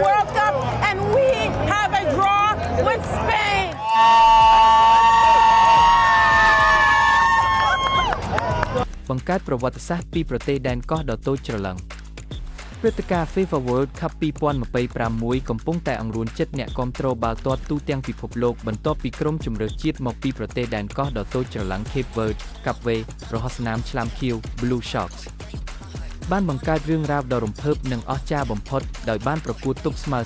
World Cup, and we have a draw with Spain. បង្កើតប្រវត្តិសាស្ត្រពីប្រទេសដែនកោះដ៏តូចច្រឡឹងព្រឹត្តិការណ៍ FIFA World Cup 2025កំពុងតែអង្រួនចិត្តអ្នកគាំទ្របាល់ទាត់ទូទាំងពិភពលោកបន្ទាប់ពីក្រុមជម្រើសជាតិមកពីប្រទេសដែនកោះដ៏តូចច្រឡឹង Cape Verde កាប់វេរហស្សនាមឆ្លាមខៀវ Blue Sharks បានបង្កើតរឿងរ៉ាវដ៏រំភើបនិងអស្ចារ្យបំផុតដោយបានប្រកួតទប់ស្មើ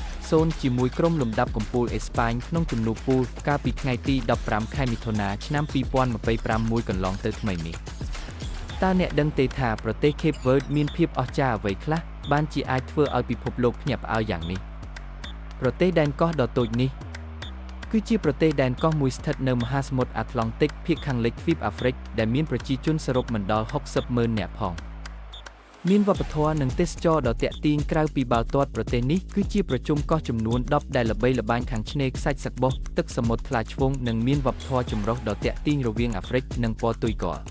0-0ជាមួយក្រុមលំដាប់កំពូលអេស្ប៉ាញក្នុងជំនួបពូលកាលពីថ្ងៃទី15ខែមិថុនាឆ្នាំ2025មួយកន្លងទៅថ្មីនេះតើអ្នកដឹងទេថាប្រទេស Cape Verde មានភាពអស្ចារ្យអ្វីខ្លះបានជាអាចធ្វើឲ្យពិភពលោកភ្ញាក់ផ្អើលយ៉ាងនេះប្រទេសដែនកោះដ៏តូចនេះគឺជាប្រទេសដែនកោះមួយស្ថិតនៅមហាសមុទ្រអាត្លង់តិកភាគខាងលិចទ្វីបអាហ្វ្រិកដែលមានប្រជាជនសរុបមិនដល់60,000 នាក់ផងមានវប្បធម៌និងទេសចរណ៍ដ៏ទាក់ទាញក្រៅពីបាល់ទាត់ប្រទេសនេះគឺជាប្រជុំកោះចំនួន10ដែលល្បីល្បាញខាងឆ្នេរខ្សាច់សក្បុសទឹកសមុទ្រថ្លាឆ្វង់និងមានវប្បធម៌ចម្រុះដ៏ទាក់ទាញរវាងអាហ្វ្រិកនិងប៉ូទុយហ្គាល់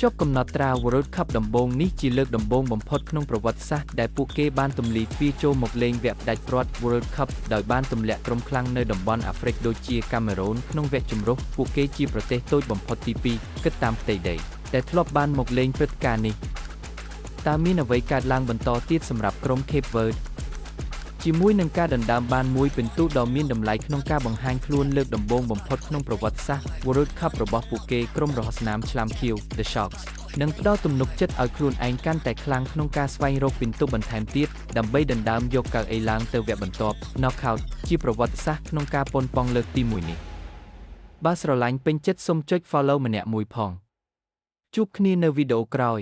ជាប់កំណត់ត្រា World Cup ដំបូងនេះជាលើកដំបូងបំផុតក្នុងប្រវត្តិសាស្ត្រដែលពួកគេបានទម្លាយទ្វារចូលមកលេងវគ្គផ្ដាច់ព្រាត់ World Cup ដោយបានទម្លាក់ក្រុមខ្លាំងនៅតំបន់អាហ្វ្រិកដូចជាកាមេរូនក្នុងវគ្គជម្រុះពួកគេជាប្រទេសតូចបំផុតទី2គិតតាមផ្ទៃដីដែលធ្លាប់បានមកលេងព្រឹត្តិការណ៍នេះតើមានអ្វីកើតឡើងបន្តទៀតសម្រាប់ក្រុម Cape Verde ជាមួយនឹងការដណ្ដើមបានមួយពិន្ទុដ៏មានតម្លៃក្នុងការបង្ហាញខ្លួនលើកដំបូងបំផុតក្នុងប្រវត្តិសាស្ត្រ World Cup របស់ពួកគេក្រុមរហស្សនាមឆ្លាមខៀវ The Sharks នឹងផ្ដល់ទំនុកចិត្តឲ្យខ្លួនឯងកាន់តែខ្លាំងក្នុងការស្វែងរកពិន្ទុបន្ថែមទៀតដើម្បីដណ្ដើមយកកៅអីឡើងទៅវគ្គបន្ទាប់ Knockout ជាប្រវត្តិសាស្ត្រក្នុងការប៉ុនប៉ងលើកទី1នេះបើស្រឡាញ់ពេញចិត្តសូមចុច Follow ម្នាក់មួយផងជួបគ្នានៅវីដេអូក្រោយ